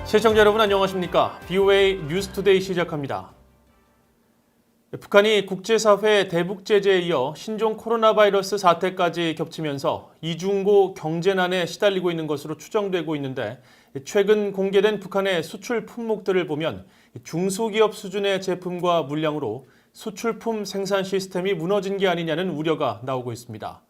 시청자 여러분 안녕하십니까? BOA 뉴스투데이 시작합니다. 북한이 국제사회 대북 제재에 이어 신종 코로나 바이러스 사태까지 겹치면서 이중고 경제난에 시달리고 있는 것으로 추정되고 있는데 최근 공개된 북한의 수출 품목들을 보면 중소기업 수준의 제품과 물량으로 수출품 생산 시스템이 무너진 게 아니냐는 우려가 나오고 있습니다.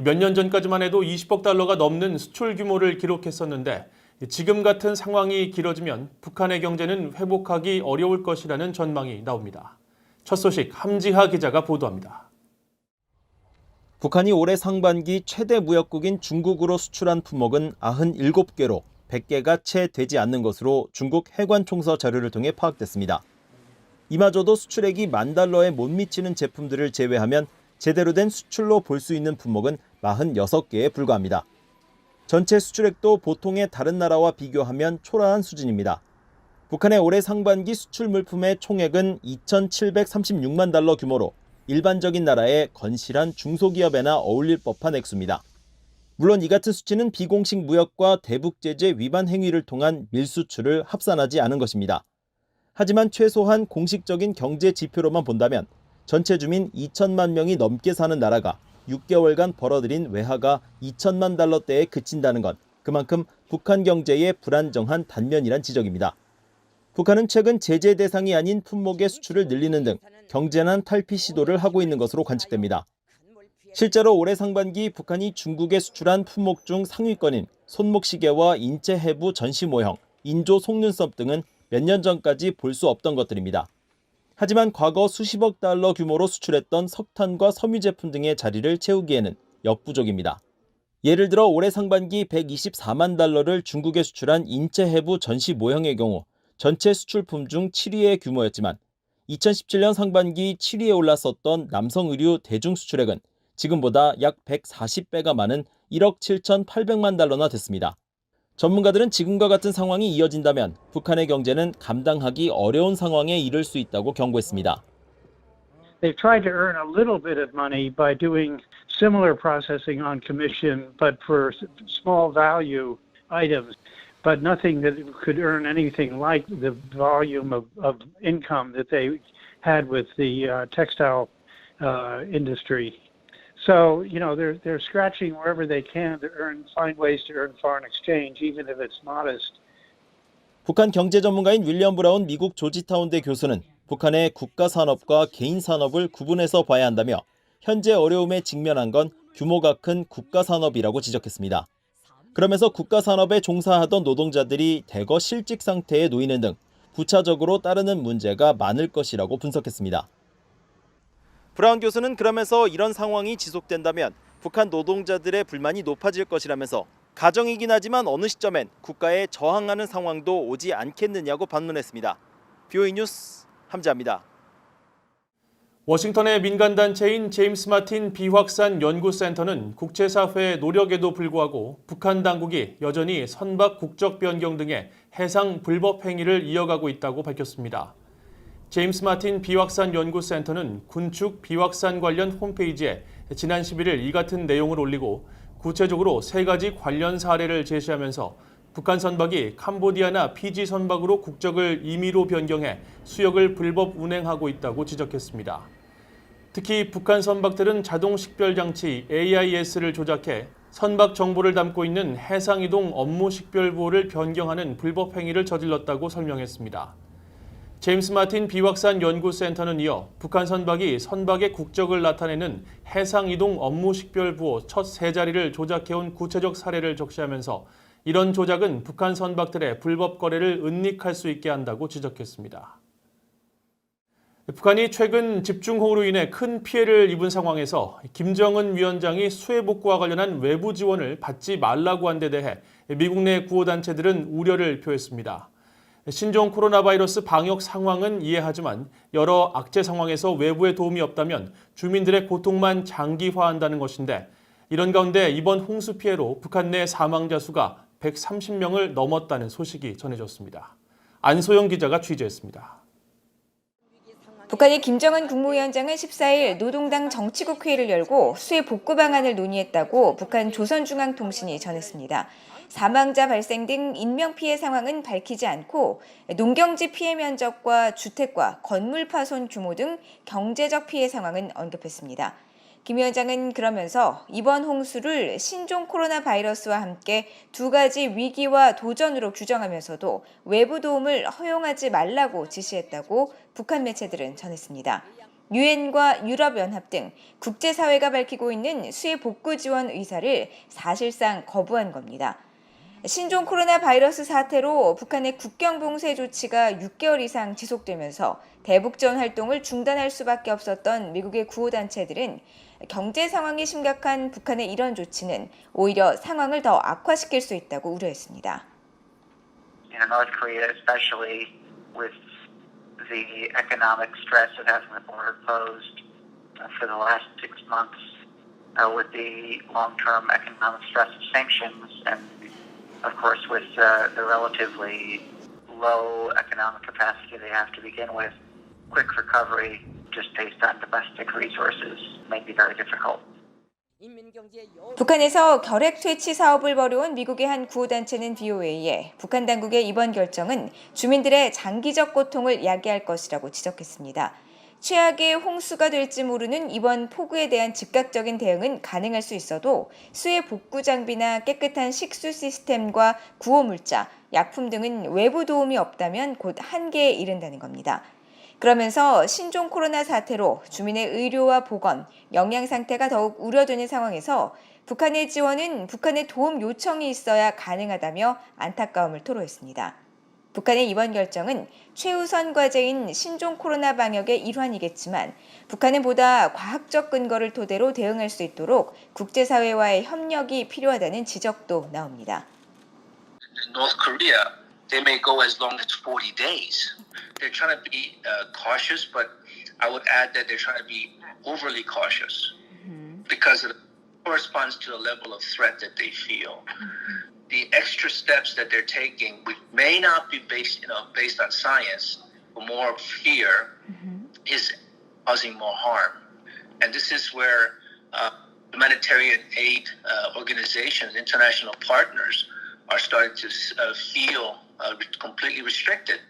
몇 년 전까지만 해도 20억 달러가 넘는 수출 규모를 기록했었는데 지금 같은 상황이 길어지면 북한의 경제는 회복하기 어려울 것이라는 전망이 나옵니다. 첫 소식 함지하 기자가 보도합니다. 북한이 올해 상반기 최대 무역국인 중국으로 수출한 품목은 97개로 100개가 채 되지 않는 것으로 중국 해관총서 자료를 통해 파악됐습니다. 이마저도 수출액이 $10,000에 못 미치는 제품들을 제외하면 제대로 된 수출로 볼 수 있는 품목은 46개에 불과합니다. 전체 수출액도 보통의 다른 나라와 비교하면 초라한 수준입니다. 북한의 올해 상반기 수출 물품의 총액은 2,736만 달러 규모로 일반적인 나라의 건실한 중소기업에나 어울릴 법한 액수입니다. 물론 이 같은 수치는 비공식 무역과 대북 제재 위반 행위를 통한 밀수출을 합산하지 않은 것입니다. 하지만 최소한 공식적인 경제 지표로만 본다면 전체 주민 2천만 명이 넘게 사는 나라가 6개월간 벌어들인 외화가 2천만 달러대에 그친다는 건 그만큼 북한 경제의 불안정한 단면이란 지적입니다. 북한은 최근 제재 대상이 아닌 품목의 수출을 늘리는 등 경제난 탈피 시도를 하고 있는 것으로 관측됩니다. 실제로 올해 상반기 북한이 중국에 수출한 품목 중 상위권인 손목시계와 인체 해부 전시 모형, 인조 속눈썹 등은 몇 년 전까지 볼 수 없던 것들입니다. 하지만 과거 수십억 달러 규모로 수출했던 석탄과 섬유 제품 등의 자리를 채우기에는 역부족입니다. 예를 들어 올해 상반기 124만 달러를 중국에 수출한 인체 해부 전시 모형의 경우 전체 수출품 중 7위의 규모였지만 2017년 상반기 7위에 올랐었던 남성 의류 대중 수출액은 지금보다 약 140배가 많은 1억 7,800만 달러나 됐습니다. 전문가들은 지금과 같은 상황이 이어진다면 북한의 경제는 감당하기 어려운 상황에 이를 수 있다고 경고했습니다. They've tried to earn a little bit of money by doing similar processing on commission, but for small value items, but nothing that could earn anything like the volume of income that they had with the textile industry. So, they're scratching wherever they can to find ways to earn foreign exchange, even if it's modest. 북한 경제 전문가인 윌리엄 브라운 미국 조지타운대 교수는 북한의 국가 산업과 개인 산업을 구분해서 봐야 한다며 현재 어려움에 직면한 건 규모가 큰 국가 산업이라고 지적했습니다. 그러면서 국가 산업에 종사하던 노동자들이 대거 실직 상태에 놓이는 등 부차적으로 따르는 문제가 많을 것이라고 분석했습니다. 브라운 교수는 그러면서 이런 상황이 지속된다면 북한 노동자들의 불만이 높아질 것이라면서 가정이긴 하지만 어느 시점엔 국가에 저항하는 상황도 오지 않겠느냐고 반문했습니다. BOA 뉴스 함지아입니다. 워싱턴의 민간단체인 제임스 마틴 비확산 연구센터는 국제사회의 노력에도 불구하고 북한 당국이 여전히 선박 국적 변경 등의 해상 불법 행위를 이어가고 있다고 밝혔습니다. 제임스 마틴 비확산 연구센터는 군축 비확산 관련 홈페이지에 지난 11일 이 같은 내용을 올리고 구체적으로 3가지 관련 사례를 제시하면서 북한 선박이 캄보디아나 피지 선박으로 국적을 임의로 변경해 수역을 불법 운행하고 있다고 지적했습니다. 특히 북한 선박들은 자동 식별 장치 AIS를 조작해 선박 정보를 담고 있는 해상이동 업무 식별부호를 변경하는 불법 행위를 저질렀다고 설명했습니다. 제임스 마틴 비확산 연구센터는 이어 북한 선박이 선박의 국적을 나타내는 해상이동 업무 식별부호 첫 3자리를 조작해온 구체적 사례를 적시하면서 이런 조작은 북한 선박들의 불법 거래를 은닉할 수 있게 한다고 지적했습니다. 북한이 최근 집중호우로 인해 큰 피해를 입은 상황에서 김정은 위원장이 수해 복구와 관련한 외부 지원을 받지 말라고 한 데 대해 미국 내 구호단체들은 우려를 표했습니다. 신종 코로나 바이러스 방역 상황은 이해하지만 여러 악재 상황에서 외부의 도움이 없다면 주민들의 고통만 장기화한다는 것인데 이런 가운데 이번 홍수 피해로 북한 내 사망자 수가 130명을 넘었다는 소식이 전해졌습니다. 안소영 기자가 취재했습니다. 북한의 김정은 국무위원장은 14일 노동당 정치국 회의를 열고 수해 복구 방안을 논의했다고 북한 조선중앙통신이 전했습니다. 사망자 발생 등 인명피해 상황은 밝히지 않고 농경지 피해 면적과 주택과 건물 파손 규모 등 경제적 피해 상황은 언급했습니다. 김 위원장은 그러면서 이번 홍수를 신종 코로나 바이러스와 함께 두 가지 위기와 도전으로 규정하면서도 외부 도움을 허용하지 말라고 지시했다고 북한 매체들은 전했습니다. 유엔과 유럽연합 등 국제사회가 밝히고 있는 수해 복구 지원 의사를 사실상 거부한 겁니다. 신종 코로나 바이러스 사태로 북한의 국경 봉쇄 조치가 6개월 이상 지속되면서 대북전 활동을 중단할 수밖에 없었던 미국의 구호단체들은 경제 상황이 심각한 북한의 이런 조치는 오히려 상황을 더 악화시킬 수 있다고 우려했습니다. North Korea, especially with the economic stress of having the border closed for the last 6 months, with the long-term economic stress of sanctions, and of course with the relatively low economic capacity they have to begin with, quick recovery just based on domestic resources may be very difficult. 북한에서 결핵 퇴치 사업을 벌여온 미국의 한 구호단체는 BOA에 북한 당국의 이번 결정은 주민들의 장기적 고통을 야기할 것이라고 지적했습니다. 최악의 홍수가 될지 모르는 이번 폭우에 대한 즉각적인 대응은 가능할 수 있어도 수해 복구 장비나 깨끗한 식수 시스템과 구호물자, 약품 등은 외부 도움이 없다면 곧 한계에 이른다는 겁니다. 그러면서 신종 코로나 사태로 주민의 의료와 보건, 영양 상태가 더욱 우려되는 상황에서 북한의 지원은 북한의 도움 요청이 있어야 가능하다며 안타까움을 토로했습니다. 북한의 이번 결정은 최우선 과제인 신종 코로나 방역의 일환이겠지만 북한은 보다 과학적 근거를 토대로 대응할 수 있도록 국제사회와의 협력이 필요하다는 지적도 나옵니다. North Korea, they may go as long as 40 days. They're trying to be cautious, but I would add that they're trying to be overly cautious because it corresponds to the level of threat that they feel. The extra steps that they're taking, which may not be based on science, but more of fear, is causing more harm. And this is where humanitarian aid organizations, international partners, are starting to feel completely restricted.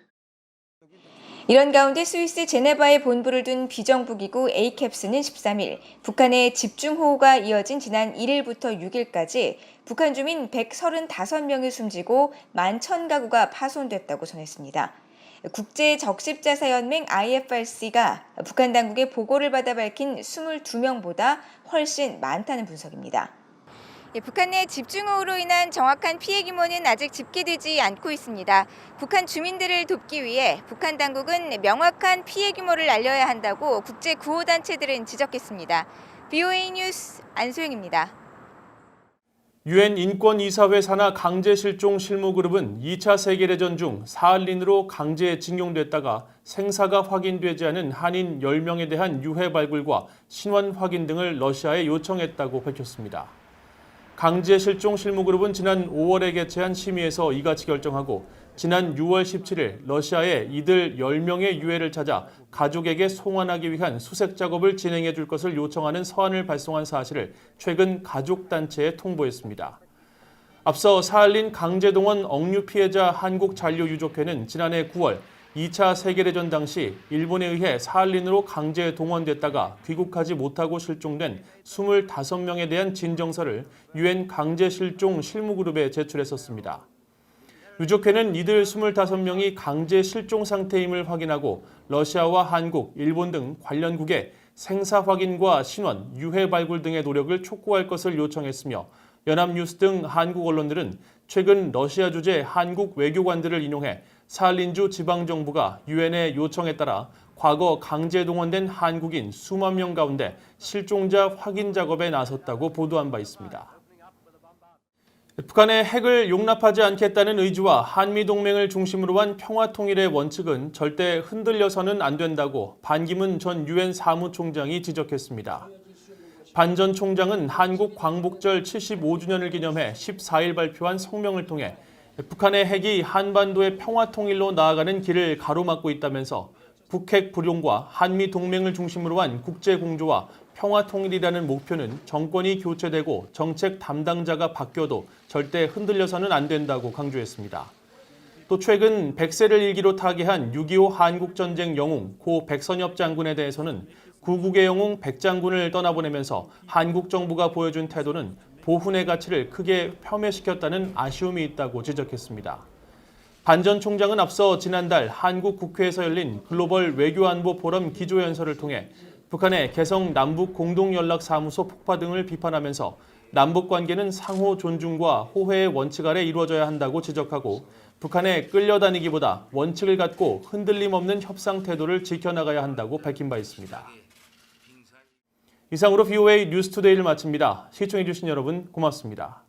이런 가운데 스위스 제네바에 본부를 둔 비정부기구 ACAPS는 13일 북한의 집중호우가 이어진 지난 1일부터 6일까지 북한 주민 135명이 숨지고 11,000가구가 파손됐다고 전했습니다. 국제적십자사연맹 IFRC가 북한 당국의 보고를 받아 밝힌 22명보다 훨씬 많다는 분석입니다. 북한 내 집중호우로 인한 정확한 피해 규모는 아직 집계되지 않고 있습니다. 북한 주민들을 돕기 위해 북한 당국은 명확한 피해 규모를 알려야 한다고 국제 구호단체들은 지적했습니다. BOA 뉴스 안소영입니다. 유엔 인권이사회 산하 강제실종 실무그룹은 2차 세계대전 중 사할린으로 강제징용됐다가 생사가 확인되지 않은 한인 10명에 대한 유해 발굴과 신원 확인 등을 러시아에 요청했다고 밝혔습니다. 강제실종 실무그룹은 지난 5월에 개최한 심의에서 이같이 결정하고 지난 6월 17일 러시아에 이들 10명의 유해를 찾아 가족에게 송환하기 위한 수색 작업을 진행해 줄 것을 요청하는 서한을 발송한 사실을 최근 가족단체에 통보했습니다. 앞서 사할린 강제동원 억류 피해자 한국잔류유족회는 지난해 9월 2차 세계대전 당시 일본에 의해 사할린으로 강제 동원됐다가 귀국하지 못하고 실종된 25명에 대한 진정서를 유엔 강제실종 실무그룹에 제출했었습니다. 유족회는 이들 25명이 강제 실종 상태임을 확인하고 러시아와 한국, 일본 등 관련국에 생사 확인과 신원, 유해 발굴 등의 노력을 촉구할 것을 요청했으며 연합뉴스 등 한국 언론들은 최근 러시아 주재 한국 외교관들을 인용해 사할린주 지방정부가 유엔의 요청에 따라 과거 강제 동원된 한국인 수만 명 가운데 실종자 확인 작업에 나섰다고 보도한 바 있습니다. 북한의 핵을 용납하지 않겠다는 의지와 한미동맹을 중심으로 한 평화통일의 원칙은 절대 흔들려서는 안 된다고 반기문 전 유엔 사무총장이 지적했습니다. 반 전 총장은 한국 광복절 75주년을 기념해 14일 발표한 성명을 통해 북한의 핵이 한반도의 평화통일로 나아가는 길을 가로막고 있다면서 북핵 불용과 한미 동맹을 중심으로 한 국제 공조와 평화 통일이라는 목표는 정권이 교체되고 정책 담당자가 바뀌어도 절대 흔들려서는 안 된다고 강조했습니다. 또 최근 100세를 일기로 타계한 6.25 한국전쟁 영웅 고 백선엽 장군에 대해서는 구국의 영웅 백 장군을 떠나보내면서 한국 정부가 보여준 태도는 보훈의 가치를 크게 폄훼시켰다는 아쉬움이 있다고 지적했습니다. 반 전 총장은 앞서 지난달 한국 국회에서 열린 글로벌 외교안보 포럼 기조연설을 통해 북한의 개성 남북공동연락사무소 폭파 등을 비판하면서 남북관계는 상호 존중과 호혜의 원칙 아래 이루어져야 한다고 지적하고 북한에 끌려다니기보다 원칙을 갖고 흔들림 없는 협상 태도를 지켜나가야 한다고 밝힌 바 있습니다. 이상으로 VOA 뉴스투데이를 마칩니다. 시청해주신 여러분 고맙습니다.